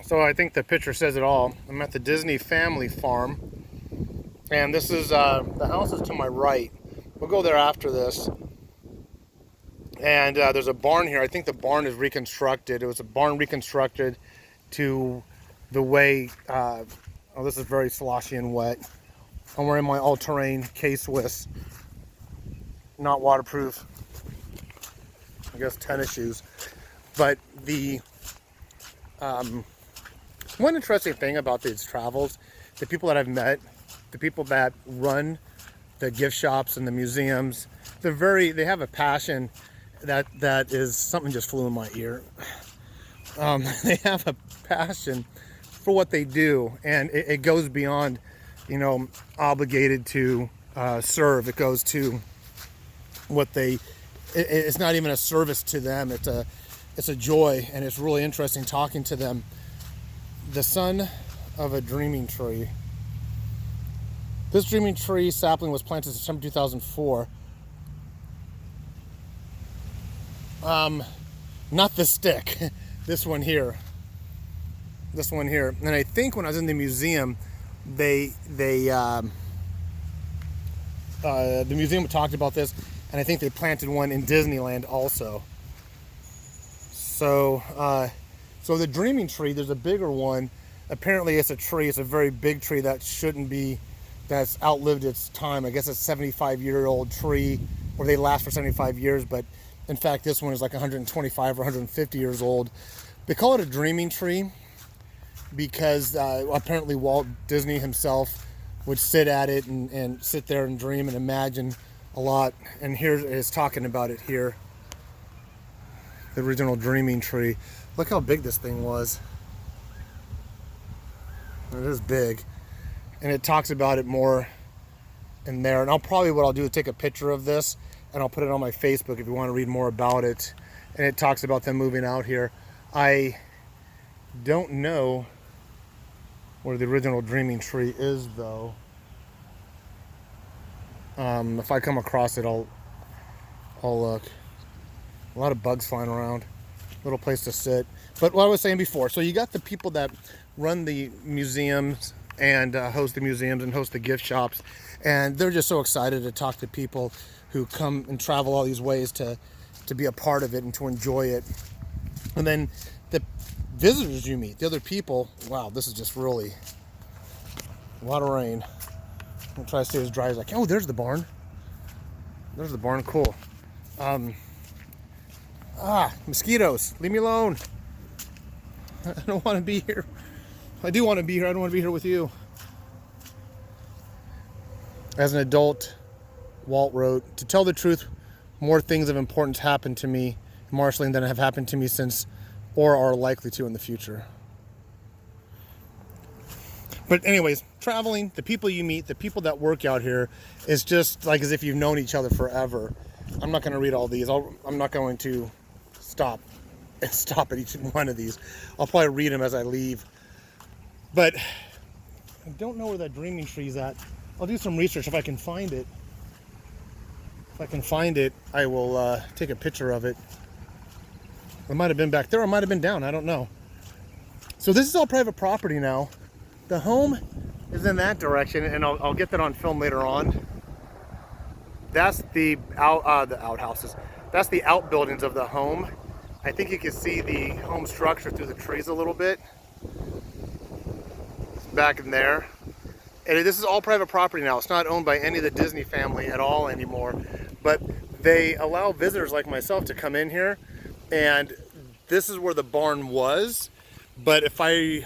So I think the picture says it all. I'm at the Disney family farm, and this is the house is to my right. We'll go there after this. And there's a barn here. I think the barn is reconstructed. It was a barn reconstructed to the way, oh, this is very sloshy and wet. I'm wearing my all-terrain K-Swiss, not waterproof, I guess tennis shoes. But the one interesting thing about these travels, the people that I've met, the people that run the gift shops and the museums, they have a passion that is, something just flew in my ear. They have a passion for what they do, and it goes beyond, you know, obligated to serve. It goes to what it's not even a service to them. It's a joy, and it's really interesting talking to them. The son of a dreaming tree. This dreaming tree sapling was planted in September 2004. Not the stick. This one here. And I think when I was in the museum, the museum talked about this, and I think they planted one in Disneyland also. So the dreaming tree, there's a bigger one. Apparently it's a tree. It's a very big tree that shouldn't be, that's outlived its time. I guess it's a 75-year-old tree, or they last for 75 years, but in fact, this one is like 125 or 150 years old. They call it a dreaming tree because apparently Walt Disney himself would sit at it and sit there and dream and imagine a lot. And here is talking about it here. The original dreaming tree. Look how big this thing was. It is big. And it talks about it more in there. And what I'll do is take a picture of this, and I'll put it on my Facebook if you want to read more about it. And it talks about them moving out here. I don't know where the original dreaming tree is, though. If I come across it, I'll look. A lot of bugs flying around. Little place to sit. But what I was saying before, so you got the people that run the museums and host the museums and host the gift shops, and they're just so excited to talk to people who come and travel all these ways to be a part of it and to enjoy it. And then the visitors you meet, the other people, wow, this is just really a lot of rain. I'll try to stay as dry as I can. Oh, there's the barn. There's the barn, cool. Mosquitoes, leave me alone. I don't want to be here. I do want to be here. I don't want to be here with you. As an adult, Walt wrote, "To tell the truth, more things of importance happened to me, Marciline, than have happened to me since or are likely to in the future." But anyways, traveling, the people you meet, the people that work out here, is just like as if you've known each other forever. I'm not going to read all these. I'm not going to stop at each one of these. I'll probably read them as I leave. But I don't know where that dreaming tree is at. I'll do some research if I can find it. If I can find it, I will take a picture of it. It might have been back there, or it might have been down. I don't know. So this is all private property now. The home is in that direction, and I'll get that on film later on. That's the outhouses. That's the outbuildings of the home. I think you can see the home structure through the trees a little bit. It's back in there. And this is all private property now. It's not owned by any of the Disney family at all anymore. But they allow visitors like myself to come in here. And this is where the barn was. But if I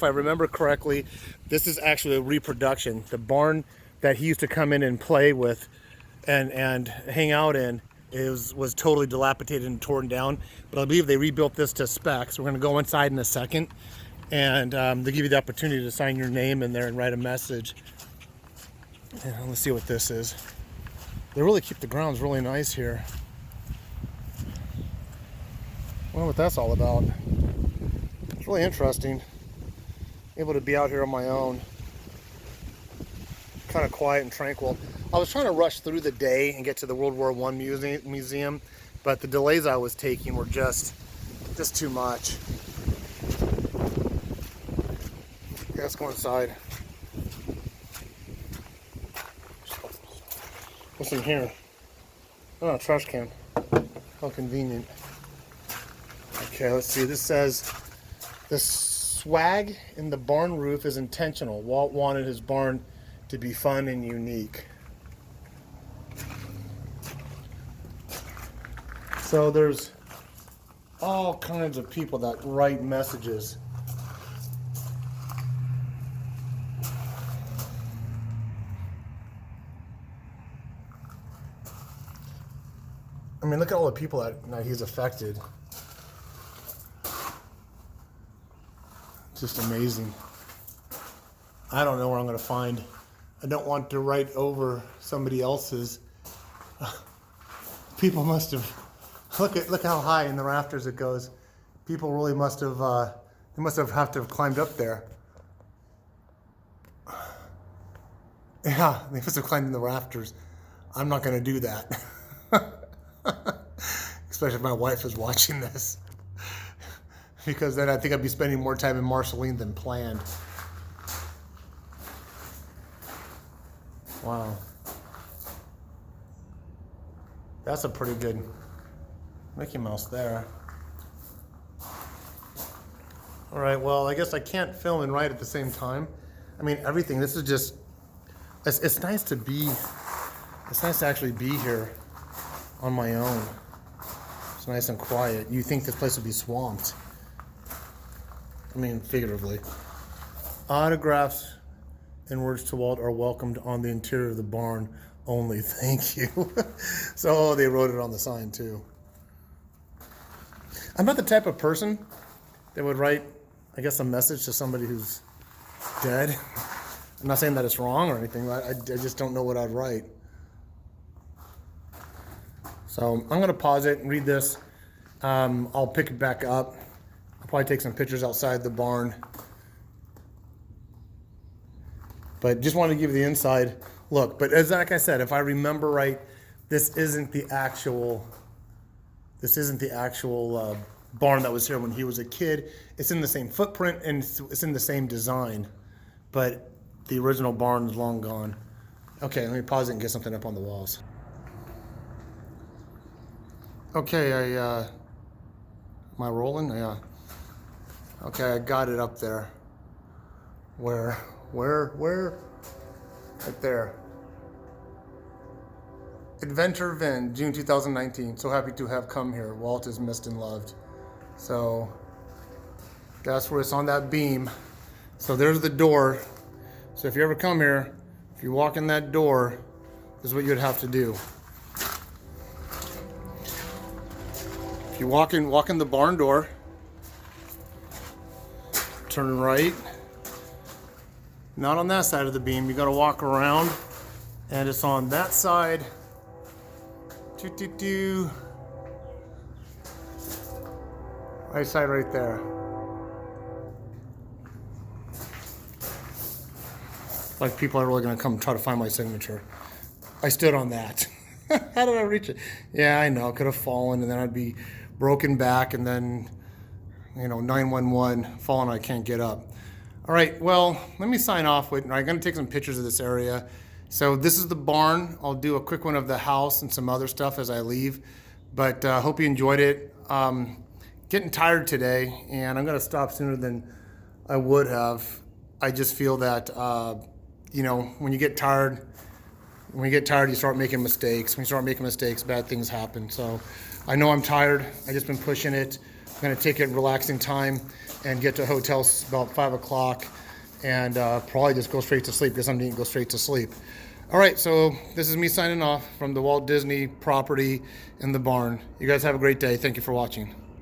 remember correctly, this is actually a reproduction. The barn that he used to come in and play with and hang out in was totally dilapidated and torn down. But I believe they rebuilt this to spec. So we're going to go inside in a second. And they give you the opportunity to sign your name in there and write a message. And let's see what this is. They really keep the grounds really nice here. I wonder what that's all about. It's really interesting. Able to be out here on my own. Kind of quiet and tranquil. I was trying to rush through the day and get to the World War I museum, but the delays I was taking were just too much. Okay, let's go inside. What's in here? Oh, a trash can. How convenient. Okay, let's see. This says, the swag in the barn roof is intentional. Walt wanted his barn to be fun and unique. So there's all kinds of people that write messages. I mean, look at all the people that he's affected. Just amazing. I don't know where I'm going to find. I don't want to write over somebody else's. People must have. Look how high in the rafters it goes. People really must have. They must have climbed up there. Yeah, they must have climbed in the rafters. I'm not going to do that. Especially if my wife is watching this. Because then I think I'd be spending more time in Marciline than planned. Wow. That's a pretty good Mickey Mouse there. All right, well, I guess I can't film and write at the same time. I mean, everything, this is just, it's nice to be, it's nice to actually be here on my own. It's nice and quiet. You think this place would be swamped. I mean, figuratively. Autographs and words to Walt are welcomed on the interior of the barn only. Thank you. So they wrote it on the sign too. I'm not the type of person that would write, I guess, a message to somebody who's dead. I'm not saying that it's wrong or anything. I just don't know what I'd write. So I'm going to pause it and read this. I'll pick it back up. I'll probably take some pictures outside the barn. But just wanted to give you the inside look. But as like I said, if I remember right, this isn't the actual barn that was here when he was a kid. It's in the same footprint and it's in the same design, but the original barn is long gone. Okay, let me pause it and get something up on the walls. Okay, am I rolling? Yeah. Okay, I got it up there. Where? Right there. Adventure Vin, June 2019. So happy to have come here. Walt is missed and loved. So that's where it's on that beam. So there's the door. So if you ever come here, if you walk in that door, this is what you'd have to do. If you walk in the barn door, turn right. Not on that side of the beam. You got to walk around, and it's on that side. Right side right there. Like people are really going to come try to find my signature. I stood on that. How did I reach it? Yeah, I know. Could have fallen, and then I'd be broken back, and then, 911, fallen, I can't get up. All right, well, let me sign off. I'm going to take some pictures of this area. So this is the barn. I'll do a quick one of the house and some other stuff as I leave. But hope you enjoyed it. Getting tired today, and I'm going to stop sooner than I would have. I just feel that, when you get tired, you start making mistakes. When you start making mistakes, bad things happen. So I know I'm tired. I've just been pushing it. I'm going to take it relaxing time and get to a hotel about 5 o'clock and probably just go straight to sleep because I'm going to go straight to sleep. All right, so this is me signing off from the Walt Disney property in the barn. You guys have a great day. Thank you for watching.